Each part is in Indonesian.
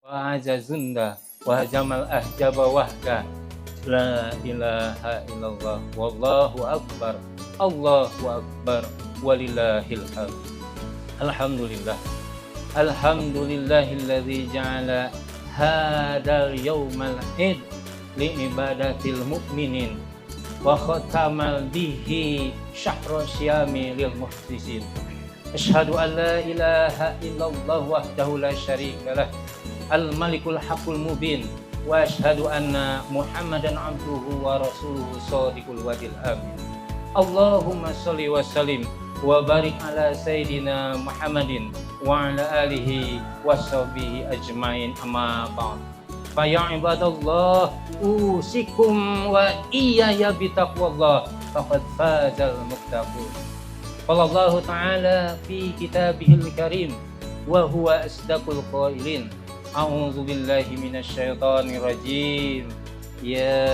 Wa'azazunda wa jamal ahjaba wahda. La ilaha illallah wallahu akbar. Allahu akbar walillahil hamd. Alhamdulillah. Alhamdulillahilladzi ja'ala hadal yaumal id li ibadatil mu'minin wa khatamal bihi syahra syami lil muhsisin. Asyhadu an la ilaha illallah wahdahu la syarikalah al-malikul haqqul mubin wa asyhadu anna muhammadan abduhu wa rasuluhu shadiqul wadil amin. Allahumma sholli wa sallim wa barik ala sayyidina Muhammadin wa ala alihi wa sahbihi ajmain, amma ba'd. Fa ya ibadallah usikum wa iyaya bitaqwallah faqad fazal muttaqun. Qala Allah ta'ala fi kitabihil karim wa huwa asdaqul qailin. A'udzu billahi minasy syaithanir rajim. Ya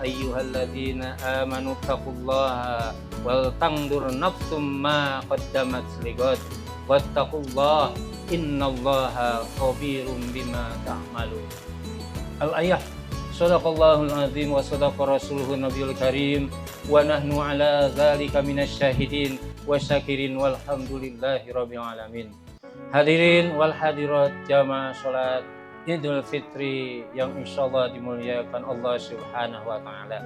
ayyuhalladzina amanu taqullaha wal tandur nafsum ma qaddamat ligad wattaqullaha innallaha khabirum bima ta'malun. Al-ayah. Shadaqallahul azim wa sadaqa rasuluhun nabiyul karim wa nahnu ala dzalika minasy syahidin wa syakirin walhamdulillahi rabbil alamin. Hadirin wal hadirat jamaah salat Idul Fitri yang insyaallah dimuliakan Allah Subhanahu wa taala.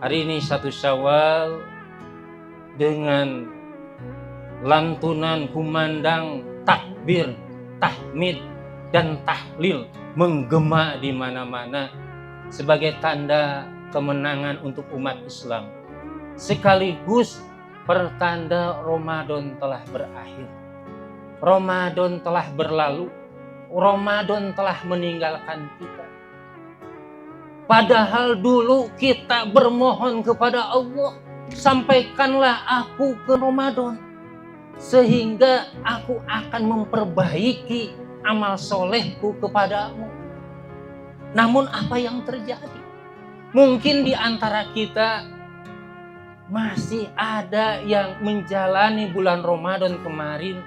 Hari ini 1 Syawal dengan lantunan kumandang takbir, tahmid dan tahlil menggema di mana-mana sebagai tanda kemenangan untuk umat Islam. Sekaligus pertanda Ramadan telah berakhir. Ramadan telah berlalu. Ramadan telah meninggalkan kita. Padahal dulu kita bermohon kepada Allah, sampaikanlah aku ke Ramadan sehingga aku akan memperbaiki amal solehku kepadamu. Namun apa yang terjadi? Mungkin di antara kita masih ada yang menjalani bulan Ramadan kemarin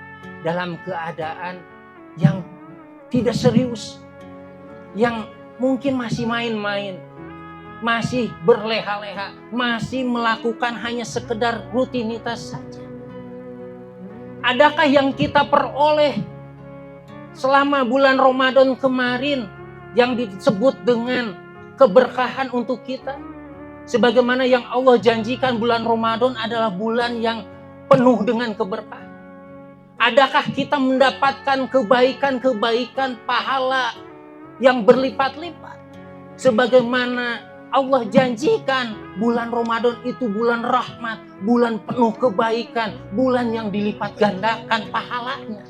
dalam keadaan yang tidak serius, yang mungkin masih main-main, masih berleha-leha, masih melakukan hanya sekedar rutinitas saja. Adakah yang kita peroleh selama bulan Ramadan kemarin yang disebut dengan keberkahan untuk kita? Sebagaimana yang Allah janjikan, bulan Ramadan adalah bulan yang penuh dengan keberkahan. Adakah kita mendapatkan kebaikan-kebaikan pahala yang berlipat-lipat? Sebagaimana Allah janjikan bulan Ramadan itu bulan rahmat, bulan penuh kebaikan, bulan yang dilipat gandakan pahalanya.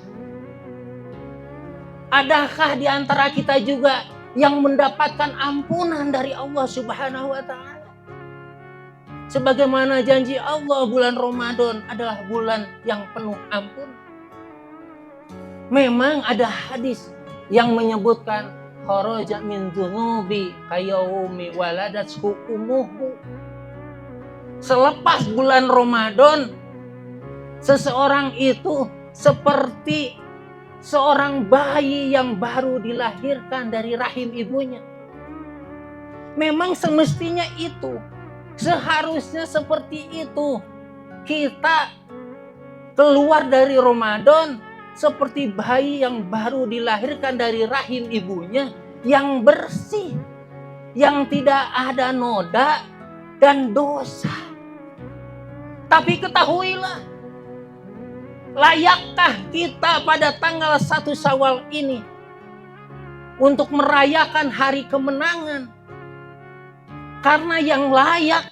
Adakah di antara kita juga yang mendapatkan ampunan dari Allah Subhanahu wa taala? Sebagaimana janji Allah, bulan Ramadan adalah bulan yang penuh ampun. Memang ada hadis yang menyebutkan kharaja min dzunubi kayaumi waladathu ummuhu. Selepas bulan Ramadan, seseorang itu seperti seorang bayi yang baru dilahirkan dari rahim ibunya. Memang semestinya itu, seharusnya seperti itu. Kita keluar dari Ramadan seperti bayi yang baru dilahirkan dari rahim ibunya, yang bersih, yang tidak ada noda dan dosa. Tapi ketahuilah, layakkah kita pada tanggal 1 Syawal ini untuk merayakan hari kemenangan? Karena yang layak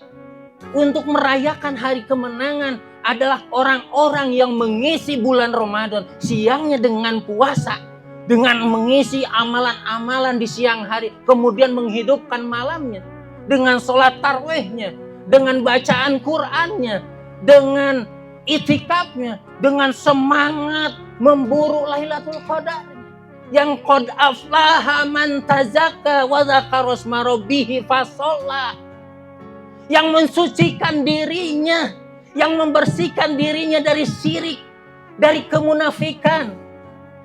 untuk merayakan hari kemenangan adalah orang-orang yang mengisi bulan Ramadan siangnya dengan puasa, dengan mengisi amalan-amalan di siang hari, kemudian menghidupkan malamnya dengan sholat tarawihnya, dengan bacaan Qur'annya, dengan itikafnya, dengan semangat memburu Lailatul Qadar. Yang qad aflaha man tazakka wa dzakara isma rabbih fasholla, yang mensucikan dirinya, yang membersihkan dirinya dari syirik, dari kemunafikan,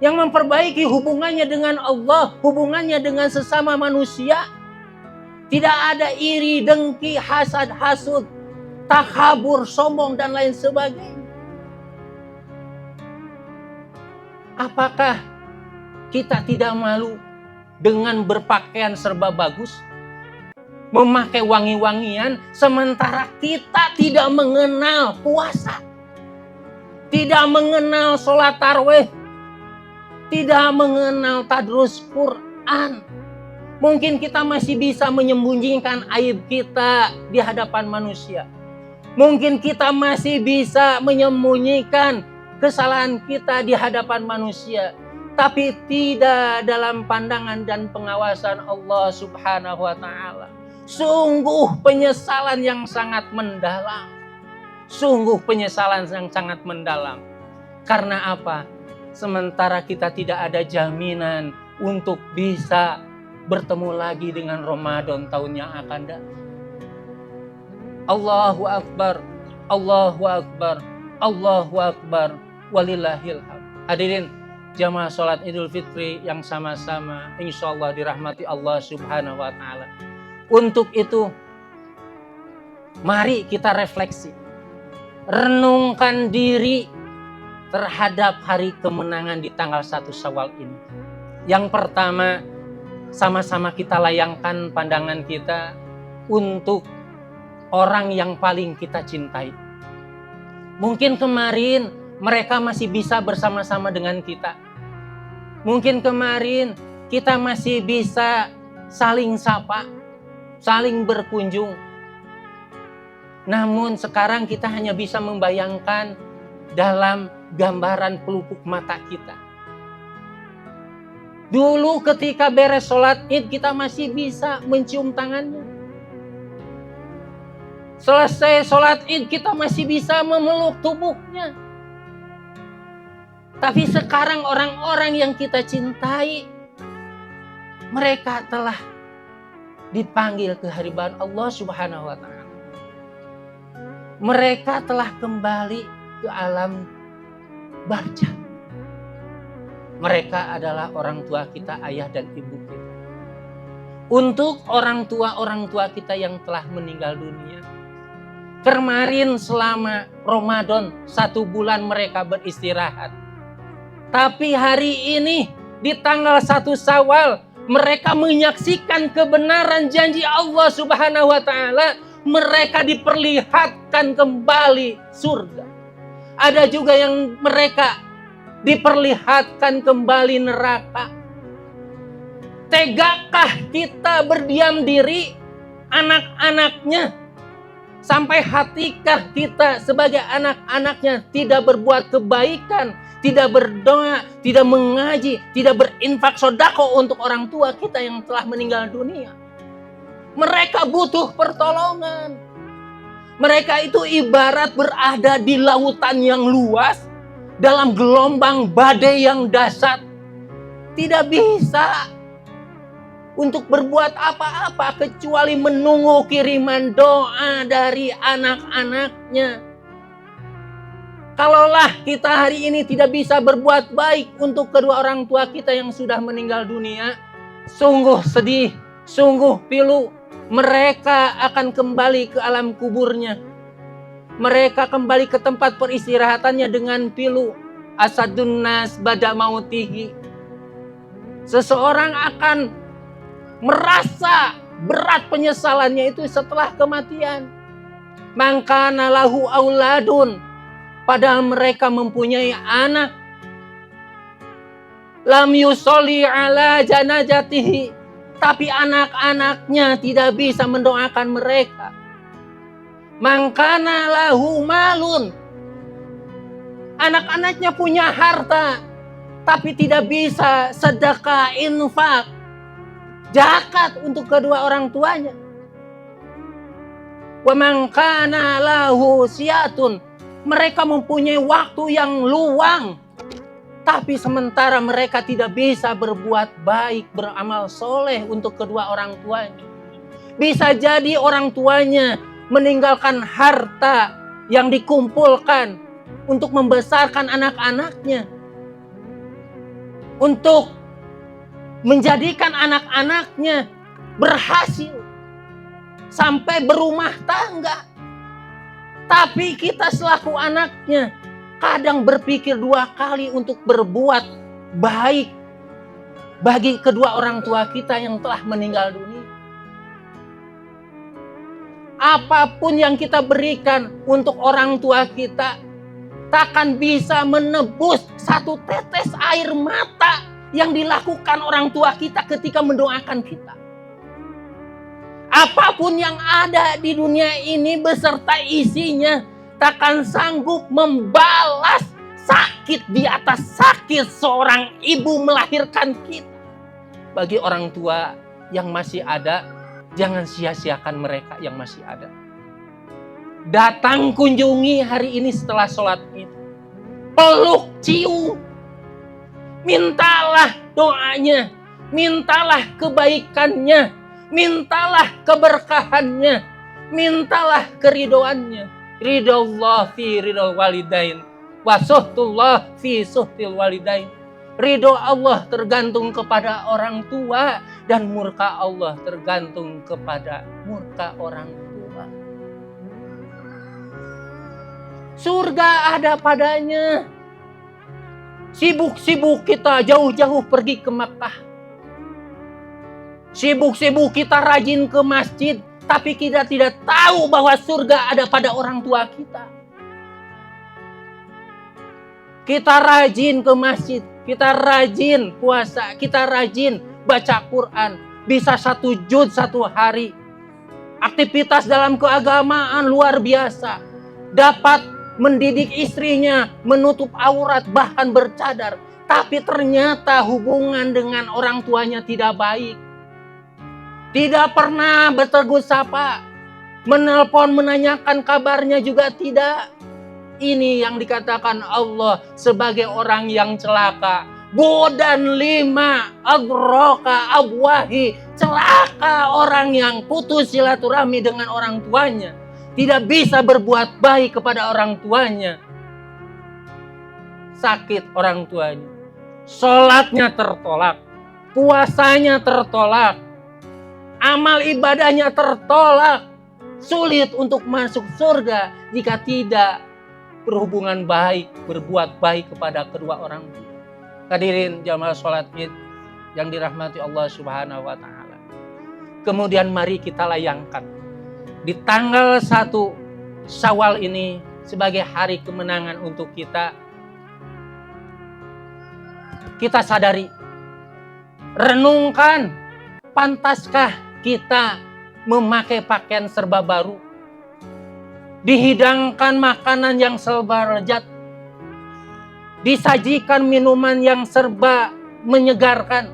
yang memperbaiki hubungannya dengan Allah, hubungannya dengan sesama manusia. Tidak ada iri, dengki, hasad, hasud, takabur, sombong, dan lain sebagainya. Apakah kita tidak malu dengan berpakaian serba bagus, memakai wangi-wangian, sementara kita tidak mengenal puasa, tidak mengenal sholat tarawih, tidak mengenal tadrus Quran? Mungkin kita masih bisa menyembunyikan aib kita di hadapan manusia. Mungkin kita masih bisa menyembunyikan kesalahan kita di hadapan manusia. Tapi tidak dalam pandangan dan pengawasan Allah Subhanahu wa Ta'ala. Sungguh penyesalan yang sangat mendalam. Sungguh penyesalan yang sangat mendalam. Karena apa? Sementara kita tidak ada jaminan untuk bisa bertemu lagi dengan Ramadan tahun yang akan datang. Allahu Akbar, Allahu Akbar, Allahu Akbar, walillahil hamd. Hadirin jamaah sholat Idul Fitri yang sama-sama insyaallah dirahmati Allah Subhanahu wa Ta'ala. Untuk itu, mari kita refleksi, renungkan diri terhadap hari kemenangan di tanggal 1 Syawal ini. Yang pertama, sama-sama kita layangkan pandangan kita untuk orang yang paling kita cintai. Mungkin kemarin mereka masih bisa bersama-sama dengan kita. Mungkin kemarin kita masih bisa saling sapa, saling berkunjung. Namun sekarang kita hanya bisa membayangkan dalam gambaran pelupuk mata kita. Dulu ketika beres sholat Id kita masih bisa mencium tangannya. Selesai sholat Id kita masih bisa memeluk tubuhnya. Tapi sekarang orang-orang yang kita cintai, mereka telah dipanggil ke hadirat Allah Subhanahu wa Ta'ala. Mereka telah kembali ke alam barzah. Mereka adalah orang tua kita, ayah dan ibu kita. Untuk orang tua kita yang telah meninggal dunia, kemarin selama Ramadan 1 bulan mereka beristirahat. Tapi hari ini di tanggal 1 Syawal mereka menyaksikan kebenaran janji Allah Subhanahu wa Ta'ala. Mereka diperlihatkan kembali surga. Ada juga yang mereka diperlihatkan kembali neraka. Tegakah kita berdiam diri anak-anaknya? Sampai hatikah kita sebagai anak-anaknya tidak berbuat kebaikan, tidak berdoa, tidak mengaji, tidak berinfak sedekah untuk orang tua kita yang telah meninggal dunia? Mereka butuh pertolongan. Mereka itu ibarat berada di lautan yang luas, dalam gelombang badai yang dahsyat. Tidak bisa untuk berbuat apa-apa kecuali menunggu kiriman doa dari anak-anaknya. Kalaulah kita hari ini tidak bisa berbuat baik untuk kedua orang tua kita yang sudah meninggal dunia, sungguh sedih, sungguh pilu. Mereka akan kembali ke alam kuburnya. Mereka kembali ke tempat peristirahatannya dengan pilu. Asadun nas bada mautihi. Seseorang akan merasa berat penyesalannya itu setelah kematian. Mangkana lahu auladun. Padahal mereka mempunyai anak. Lam yusolli ala janazatihi. Tapi anak-anaknya tidak bisa mendoakan mereka. Mangkana lahu malun. Anak-anaknya punya harta, tapi tidak bisa sedekah, infak, zakat untuk kedua orang tuanya. Wa mangkana lahu siyatun. Mereka mempunyai waktu yang luang, tapi sementara mereka tidak bisa berbuat baik, beramal soleh untuk kedua orang tuanya. Bisa jadi orang tuanya meninggalkan harta yang dikumpulkan untuk membesarkan anak-anaknya. untuk menjadikan anak-anaknya berhasil sampai berumah tangga. Tapi kita selaku anaknya kadang berpikir 2 kali untuk berbuat baik bagi kedua orang tua kita yang telah meninggal dunia. Apapun yang kita berikan untuk orang tua kita takkan bisa menebus satu tetes air mata yang dilakukan orang tua kita ketika mendoakan kita. Apapun yang ada di dunia ini beserta isinya takkan sanggup membalas sakit di atas sakit seorang ibu melahirkan kita. Bagi orang tua yang masih ada, jangan sia-siakan mereka yang masih ada. Datang kunjungi hari ini setelah sholat Id. Peluk, cium. Mintalah doanya, mintalah kebaikannya, mintalah keberkahannya, mintalah keridoannya. Ridallah fi ridal walidain, wa suhtullah fi suhtil walidain. Ridho Allah tergantung kepada orang tua dan murka Allah tergantung kepada murka orang tua. Surga ada padanya. Sibuk-sibuk kita jauh-jauh pergi ke Makkah. Sibuk-sibuk kita rajin ke masjid, tapi kita tidak tahu bahwa surga ada pada orang tua kita. Kita rajin ke masjid, kita rajin puasa, kita rajin baca Quran. Bisa 1 juz 1 hari. Aktivitas dalam keagamaan luar biasa. Dapat mendidik istrinya, menutup aurat, bahkan bercadar. Tapi ternyata hubungan dengan orang tuanya tidak baik. Tidak pernah bertegur sapa. Menelpon, menanyakan kabarnya juga tidak. Ini yang dikatakan Allah sebagai orang yang celaka. Bodan 5 agroka abwahi. Celaka orang yang putus silaturahmi dengan orang tuanya. Tidak bisa berbuat baik kepada orang tuanya. Sakit orang tuanya. Sholatnya tertolak. Puasanya tertolak. Amal ibadahnya tertolak. Sulit untuk masuk surga jika tidak berhubungan baik, berbuat baik kepada kedua orang tua. Hadirin jamaah sholat Id yang dirahmati Allah Subhanahu wa taala. Kemudian mari kita layangkan di tanggal 1 Syawal ini sebagai hari kemenangan untuk kita. Kita sadari, renungkan, pantaskah kita memakai pakaian serba baru? Dihidangkan makanan yang serba lezat, disajikan minuman yang serba menyegarkan.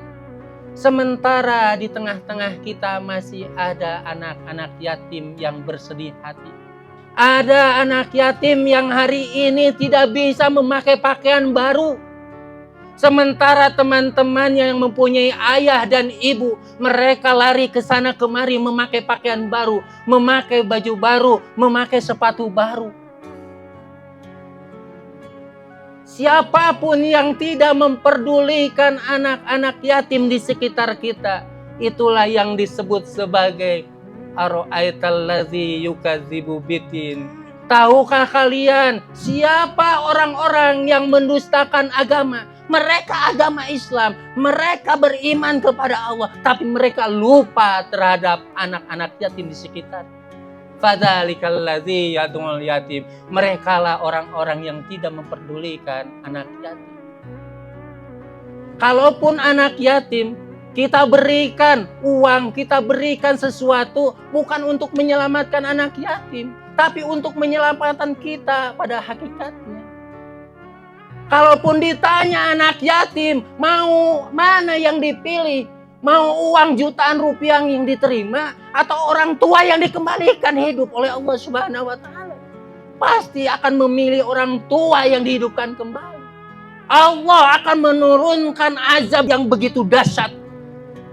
Sementara di tengah-tengah kita masih ada anak-anak yatim yang bersedih hati. Ada anak yatim yang hari ini tidak bisa memakai pakaian baru. Sementara teman-temannya yang mempunyai ayah dan ibu, mereka lari ke sana kemari memakai pakaian baru, memakai baju baru, memakai sepatu baru. Siapapun yang tidak memperdulikan anak-anak yatim di sekitar kita, itulah yang disebut sebagai ara'aital ladzi yukadzibu biddin. Tahukah kalian siapa orang-orang yang mendustakan agama? Mereka agama Islam, mereka beriman kepada Allah, tapi mereka lupa terhadap anak-anak yatim di sekitar. Fadzalikal ladzi yad'ul yatim. Merekalah orang-orang yang tidak memperdulikan anak yatim. Kalaupun anak yatim, kita berikan uang, kita berikan sesuatu bukan untuk menyelamatkan anak yatim, tapi untuk menyelamatkan kita pada hakikatnya. Kalaupun ditanya anak yatim, mau mana yang dipilih? Mau uang jutaan rupiah yang diterima atau orang tua yang dikembalikan hidup oleh Allah Subhanahu wa taala? Pasti akan memilih orang tua yang dihidupkan kembali. Allah akan menurunkan azab yang begitu dahsyat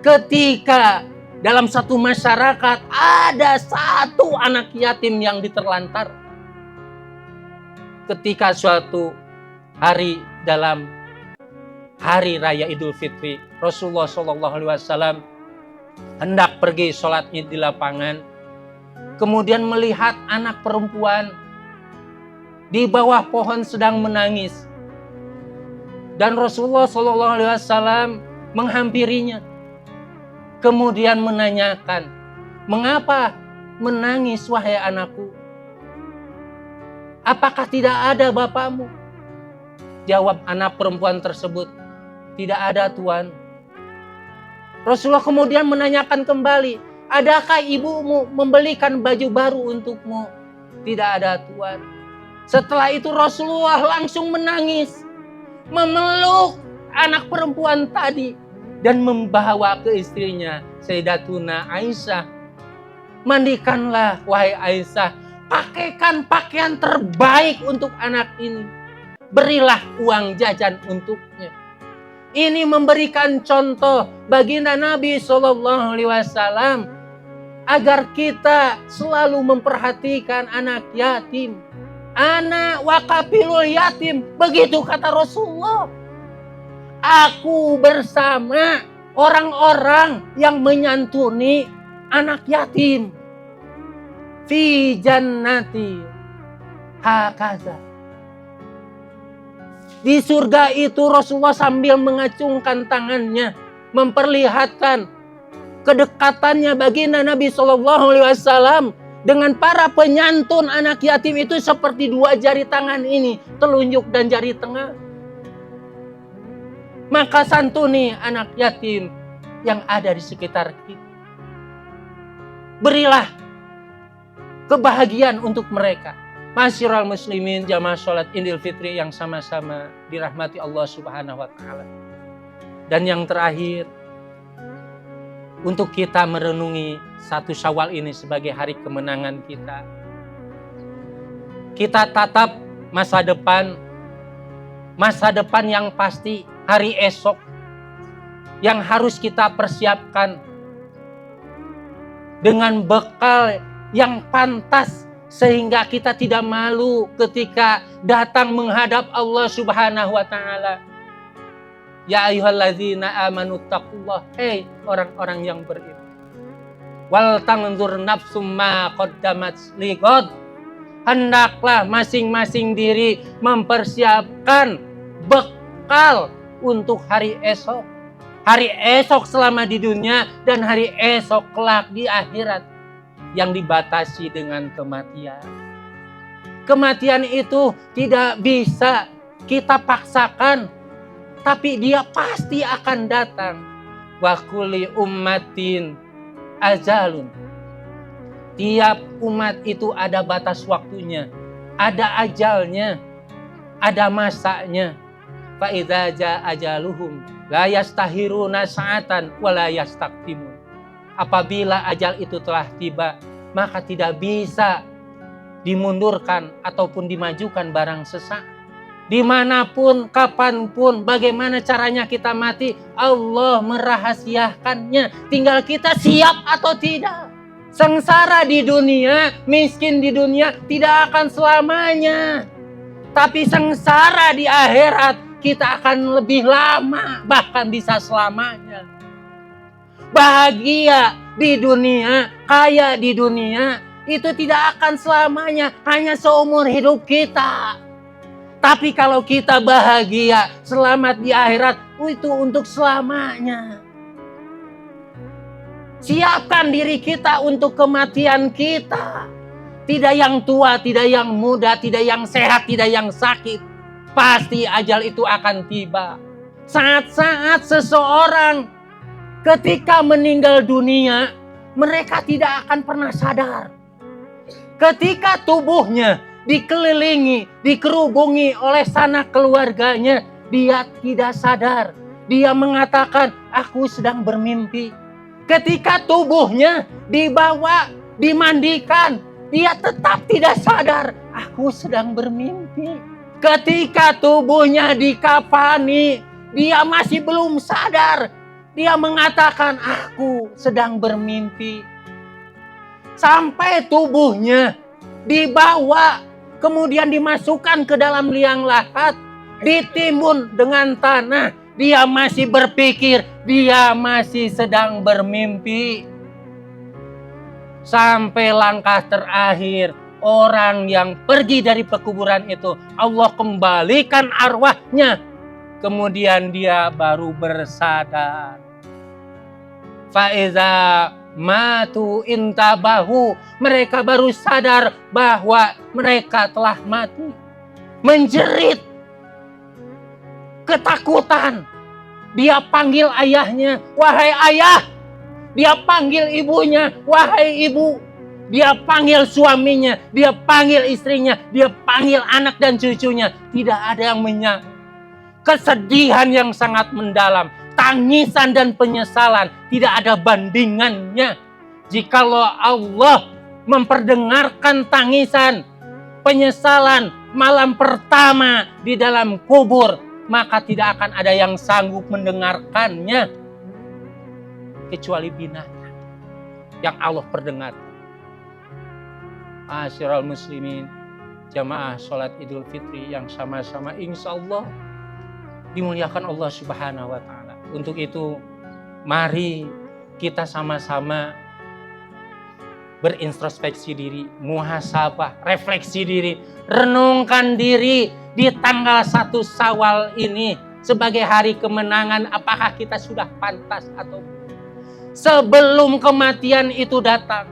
ketika dalam satu masyarakat ada satu anak yatim yang diterlantar. Ketika suatu hari dalam hari raya Idul Fitri, Rasulullah SAW hendak pergi sholat id di lapangan, kemudian melihat anak perempuan di bawah pohon sedang menangis, dan Rasulullah SAW menghampirinya, kemudian menanyakan, "Mengapa menangis wahai anakku? Apakah tidak ada bapakmu?" Jawab anak perempuan tersebut, "Tidak ada, Tuan." Rasulullah kemudian menanyakan kembali, "Adakah ibumu membelikan baju baru untukmu?" "Tidak ada, Tuan." Setelah itu Rasulullah langsung menangis, memeluk anak perempuan tadi dan membawa ke istrinya, Sayyidatuna Aisyah. "Mandikanlah wahai Aisyah, pakaikan pakaian terbaik untuk anak ini, berilah uang jajan untuknya." Ini memberikan contoh baginda Nabi SAW agar kita selalu memperhatikan anak yatim. Ana wakafilul yatim, begitu kata Rasulullah. Aku bersama orang-orang yang menyantuni anak yatim. Fi jannati hakaza. Di surga itu Rasulullah sambil mengacungkan tangannya, memperlihatkan kedekatannya baginda Nabi SAW dengan para penyantun anak yatim itu seperti dua jari tangan ini, telunjuk dan jari tengah. Maka santuni anak yatim yang ada di sekitar kita. Berilah kebahagiaan untuk mereka. Masyiral muslimin, jamaah sholat Idul Fitri yang sama-sama dirahmati Allah Subhanahu wa Ta'ala. Dan yang terakhir, untuk kita merenungi 1 Syawal ini sebagai hari kemenangan kita. Kita tatap masa depan yang pasti, hari esok yang harus kita persiapkan dengan bekal yang pantas, sehingga kita tidak malu ketika datang menghadap Allah Subhanahu wa Ta'ala. Ya ayyuhalladzina amanu taqullah, hei orang-orang yang beriman. Wal tanzur nafsum ma qaddamat lighad. Hendaklah masing-masing diri mempersiapkan bekal untuk hari esok. Hari esok selama di dunia dan hari esok kelak di akhirat, yang dibatasi dengan kematian. Kematian itu tidak bisa kita paksakan, tapi dia pasti akan datang. Wa kulli ummatin ajalun. Tiap umat itu ada batas waktunya, ada ajalnya, ada masanya. Fa idza jaa ajaluhum la yastahiruna sa'atan wa la yastaqdimun. Apabila ajal itu telah tiba, maka tidak bisa dimundurkan ataupun dimajukan barang sesaat. Dimanapun, kapanpun, bagaimana caranya kita mati, Allah merahasiakannya. Tinggal kita siap atau tidak. Sengsara di dunia, miskin di dunia tidak akan selamanya. Tapi sengsara di akhirat, kita akan lebih lama, bahkan bisa selamanya. Bahagia di dunia, kaya di dunia, itu tidak akan selamanya, hanya seumur hidup kita. Tapi kalau kita bahagia, selamat di akhirat, itu untuk selamanya. Siapkan diri kita untuk kematian kita. Tidak yang tua, tidak yang muda, tidak yang sehat, tidak yang sakit. Pasti ajal itu akan tiba. Saat-saat seseorang ketika meninggal dunia, mereka tidak akan pernah sadar. Ketika tubuhnya dikelilingi, dikerubungi oleh sanak keluarganya, dia tidak sadar. Dia mengatakan, aku sedang bermimpi. Ketika tubuhnya dibawa, dimandikan, dia tetap tidak sadar, aku sedang bermimpi. Ketika tubuhnya dikafani, dia masih belum sadar. Dia mengatakan, aku sedang bermimpi. Sampai tubuhnya dibawa, kemudian dimasukkan ke dalam liang lahat, ditimbun dengan tanah, dia masih berpikir, dia masih sedang bermimpi. Sampai langkah terakhir, orang yang pergi dari pekuburan itu, Allah kembalikan arwahnya. Kemudian dia baru bersadar. Faiza matu intabahu, mereka baru sadar bahwa mereka telah mati. Menjerit, ketakutan. Dia panggil ayahnya, wahai ayah. Dia panggil ibunya, wahai ibu. Dia panggil suaminya, dia panggil istrinya, dia panggil anak dan cucunya. Tidak ada yang menyangka. Kesedihan yang sangat mendalam, tangisan dan penyesalan tidak ada bandingannya. Jikalau Allah memperdengarkan tangisan, penyesalan malam pertama di dalam kubur, maka tidak akan ada yang sanggup mendengarkannya kecuali binatang yang Allah perdengarkan. Ma'asyiral muslimin, jamaah sholat Idul Fitri yang sama-sama insya Allah dimuliakan Allah Subhanahu wa Ta'ala. Untuk itu, mari kita sama-sama berintrospeksi diri, muhasabah, refleksi diri, renungkan diri di tanggal 1 Syawal ini sebagai hari kemenangan. Apakah kita sudah pantas atau sebelum kematian itu datang,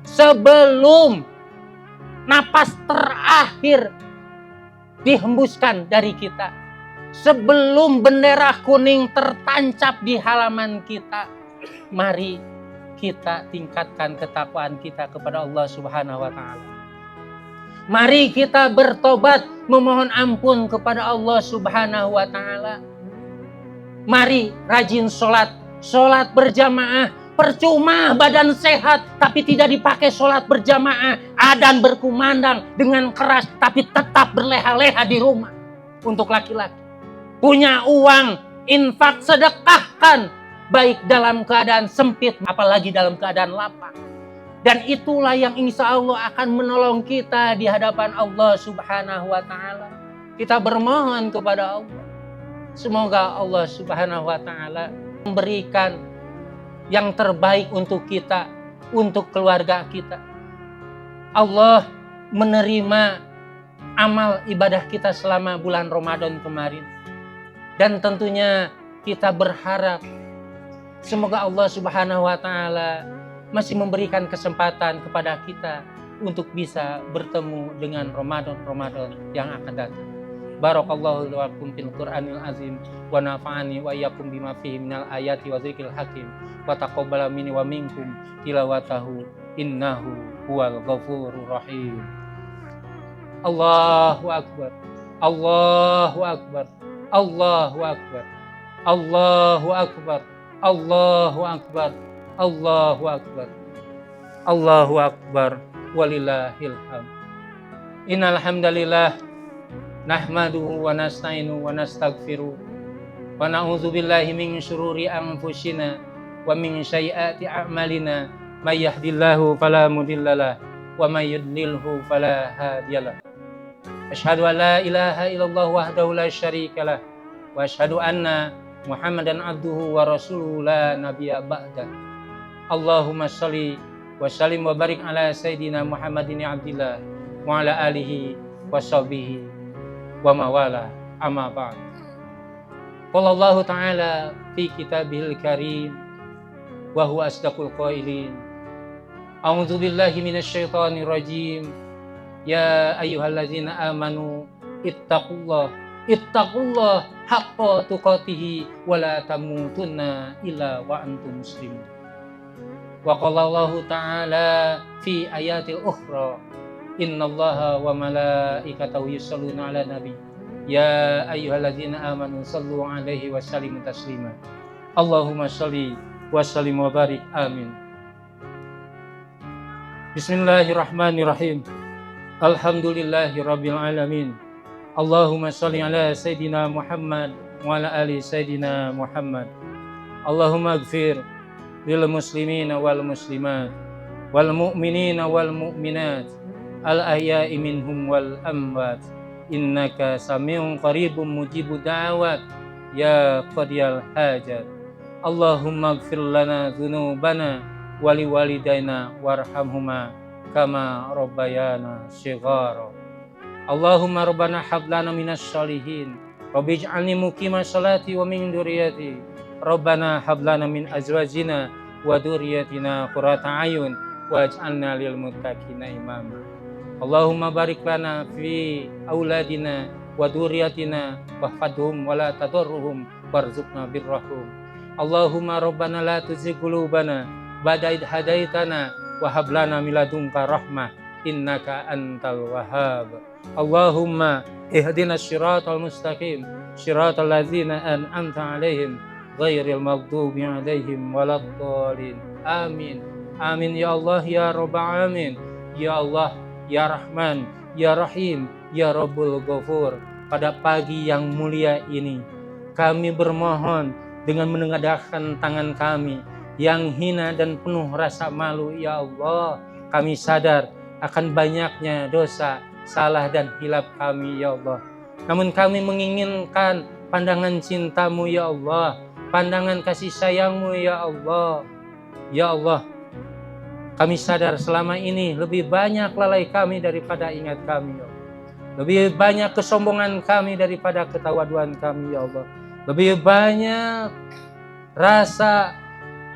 sebelum napas terakhir dihembuskan dari kita, sebelum bendera kuning tertancap di halaman kita, mari kita tingkatkan ketakwaan kita kepada Allah Subhanahu wa Ta'ala. Mari kita bertobat, memohon ampun kepada Allah Subhanahu wa Ta'ala. Mari rajin sholat berjamaah. Percuma badan sehat tapi tidak dipakai sholat berjamaah. Adzan berkumandang dengan keras tapi tetap berleha-leha di rumah. Untuk laki-laki, punya uang, infak, sedekahkan, baik dalam keadaan sempit apalagi dalam keadaan lapang. Dan itulah yang insya Allah akan menolong kita di hadapan Allah Subhanahu wa Ta'ala. Kita bermohon kepada Allah, semoga Allah Subhanahu wa Ta'ala memberikan yang terbaik untuk kita, untuk keluarga kita. Allah menerima amal ibadah kita selama bulan Ramadan kemarin. Dan tentunya kita berharap semoga Allah Subhanahu wa Ta'ala masih memberikan kesempatan kepada kita untuk bisa bertemu dengan Ramadan yang akan datang. Barakallahu lakum fil Qur'anil azim wa nafa'ani wa iyyakum bima fihi minal ayati wa dzikril hakim wa taqabbala minni wa minkum tilawatahu innahu huwal ghafurur rahim. Allahu akbar. Allahu akbar. Allahu akbar. Allahu akbar. Allahu akbar. Allahu akbar. Allahu akbar. Walillahil hamd. Innal hamdalillah nahmaduhu wa nasta'inu wa nastaghfiruh wa na'udzu billahi min syururi anfusina wa min sayyiati a'malina may yahdihillahu fala mudhillalah wa may yudlilhu fala hadiyalah. Asyhadu an la ilaha illallah wahdahu la syarikalah wa asyhadu anna Muhammadan abduhu wa rasuluhu la nabiyya ba'da. Allahumma shalli wa sallim wa barik ala sayyidina Muhammadin abdillah wa ala alihi wa sahbihi wa mawala amma ba'd. Qala Allah Ta'ala fi kitabihil karim wa huwa asdaqul qailin. A'udzu billahi minasy syaithanir rajim. Ya ayyuhallazina amanu ittaqullah haqqa tuqatih wa la tamutunna illa wa antum muslimun. Wa qala Allah Ta'ala fi ayatil ukhra. Innallaha wa malaikatahu yusholluna 'alan nabi. Ya ayyuhallazina amanu shallu 'alaihi wa sallimu taslima. Allahumma shalli wa sallim wa barik. Amin. Bismillahirrahmanirrahim. Alhamdulillahirabbil alamin. Allahumma shalli ala sayyidina Muhammad wa ala ali sayyidina Muhammad. Allahumma ighfir lil muslimina wal muslimat wal mu'minina wal mu'minat al ahya'i minhum wal amwat innaka sami'un qaribun mujibud da'awat ya qadiyal hajat. Allahumma ighfir lana dzunubana wa liwalidayna warhamhuma kama rabbayana shighara. Allahumma rabbana hab lana minas sholihin rabbi ij'alni muqima sholati wa min dzurriyyati rabbana hab lana min azwajina wa dzurriyyatina qurrata a'yun waj'alna lil muttaqina imama. Allahumma barik lana fi auladina wa dzurriyyatina wahfadhum wa la tadurruhum warzuqna birrahum. Allahumma rabbana la tuzigh qulubana ba'da idh hadaitana wa hab lana min ladunka rahmah innaka antal wahhab. Allahumma ihdinas siratal mustaqim siratal ladzina an'amta 'alaihim ghairil maghdubi 'alaihim waladdallin. Amin. Amin ya Allah ya rabbal alamin. Ya Allah ya Rahman ya Rahim ya Rabbul Ghafur. Pada pagi yang mulia ini kami bermohon dengan menengadahkan tangan kami yang hina dan penuh rasa malu. Ya Allah, kami sadar akan banyaknya dosa, salah dan hilaf kami ya Allah. Namun kami menginginkan pandangan cinta-Mu ya Allah, pandangan kasih sayang-Mu ya Allah. Ya Allah, kami sadar selama ini lebih banyak lalai kami daripada ingat kami ya Allah. Lebih banyak kesombongan kami daripada ketawaduan kami ya Allah. Lebih banyak rasa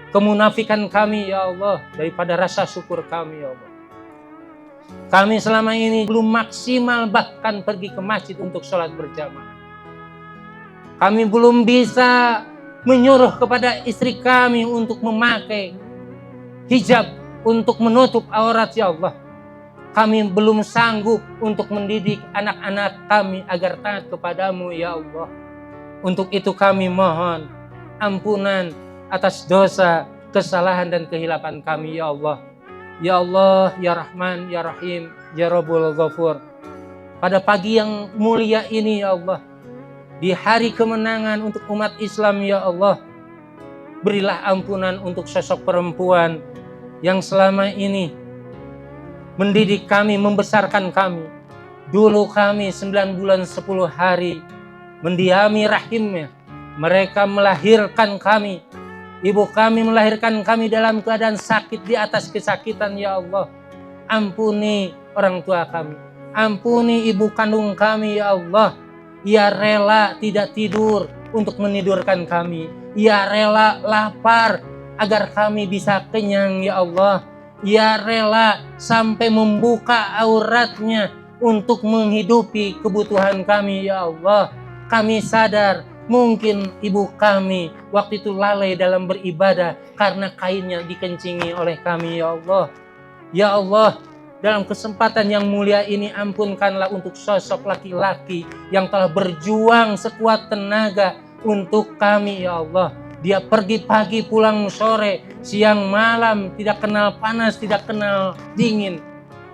kemunafikan kami ya Allah daripada rasa syukur kami ya Allah. Kami selama ini belum maksimal bahkan pergi ke masjid untuk sholat berjamaah. Kami belum bisa menyuruh kepada istri kami untuk memakai hijab untuk menutup aurat ya Allah. Kami belum sanggup untuk mendidik anak-anak kami agar taat kepadamu ya Allah. Untuk itu kami mohon ampunan atas dosa, kesalahan dan kehilafan kami ya Allah. Ya Allah, ya Rahman, ya Rahim, ya Rabbul Ghafur. Pada pagi yang mulia ini ya Allah, di hari kemenangan untuk umat Islam ya Allah, berilah ampunan untuk sosok perempuan yang selama ini mendidik kami, membesarkan kami. Dulu kami 9 bulan 10 hari mendiami rahimnya. Mereka melahirkan kami. Ibu kami melahirkan kami dalam keadaan sakit di atas kesakitan ya Allah. Ampuni orang tua kami. Ampuni ibu kandung kami ya Allah. Ia rela tidak tidur untuk menidurkan kami. Ia rela lapar agar kami bisa kenyang ya Allah. Ia rela sampai membuka auratnya untuk menghidupi kebutuhan kami ya Allah. Kami sadar mungkin ibu kami waktu itu lalai dalam beribadah karena kainnya dikencingi oleh kami ya Allah. Ya Allah, dalam kesempatan yang mulia ini ampunkanlah untuk sosok laki-laki yang telah berjuang sekuat tenaga untuk kami ya Allah. Dia pergi pagi pulang sore, siang malam, tidak kenal panas, tidak kenal dingin.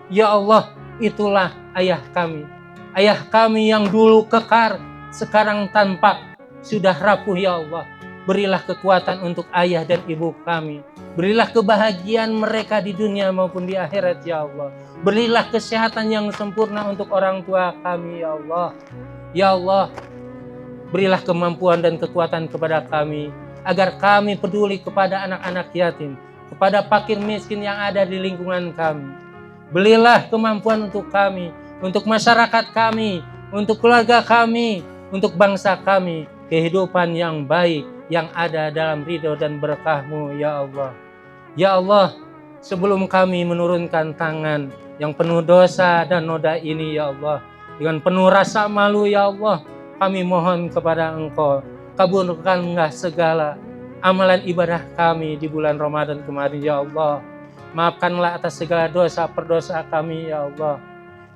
Ya Allah, itulah ayah kami. Ayah kami yang dulu kekar, sekarang tampak sudah rapuh ya Allah. Berilah kekuatan untuk ayah dan ibu kami. Berilah kebahagiaan mereka di dunia maupun di akhirat ya Allah. Berilah kesehatan yang sempurna untuk orang tua kami ya Allah. Ya Allah, berilah kemampuan dan kekuatan kepada kami agar kami peduli kepada anak-anak yatim, kepada fakir miskin yang ada di lingkungan kami. Berilah kemampuan untuk kami, untuk masyarakat kami, untuk keluarga kami, untuk bangsa kami, kehidupan yang baik yang ada dalam ridho dan berkah-Mu ya Allah. Ya Allah, sebelum kami menurunkan tangan yang penuh dosa dan noda ini ya Allah, dengan penuh rasa malu ya Allah, kami mohon kepada Engkau, kabulkanlah segala amalan ibadah kami di bulan Ramadan kemarin ya Allah. Maafkanlah atas segala dosa perdosa kami ya Allah.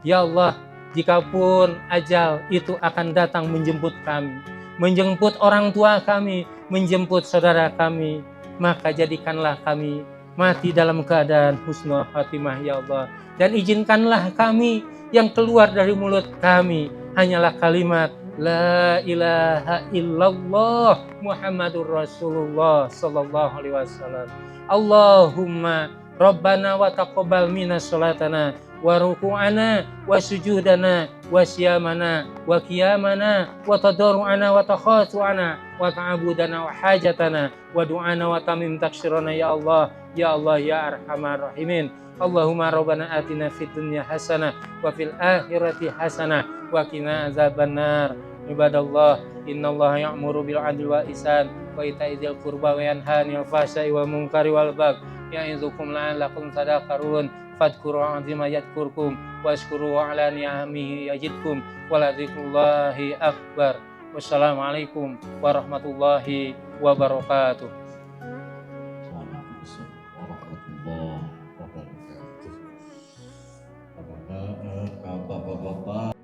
Ya Allah, jikapun ajal itu akan datang menjemput kami, menjemput orang tua kami, menjemput saudara kami, maka jadikanlah kami mati dalam keadaan husnul khatimah ya Allah. Dan izinkanlah kami yang keluar dari mulut kami hanyalah kalimat La ilaha illallah Muhammadur Rasulullah sallallahu alaihi wasallam. Allahumma Rabbana wa taqabbal minna sholatana wa ruku'ana wa sujudana wa siyamana wa qiyamana wa tadarru'ana wa takhasu'ana wa ta'abudana wa hajatana wa du'ana wa tamim taksirana ya Allah ya arhamar rahimin. Allahumma rabbana atina fid dunya hasanah wa fil akhirati hasanah wa qina azabannar. Ibadallah, innallaha ya'muru bil 'adli wa ihsan wa ita'i dzil qurba wa yanha 'anil fahsya'i wal munkari wal baghi ya'idzukum la'allakum tadhakkarun. Fadhkuru 'azima yadhkurkum washkuru 'ala ni'amihi yazidkum wa ladzikrullahi akbar. Wassalamualaikum warahmatullahi wabarakatuh. Waalaikumsalam warahmatullahi wabarakatuh. Bapak-bapak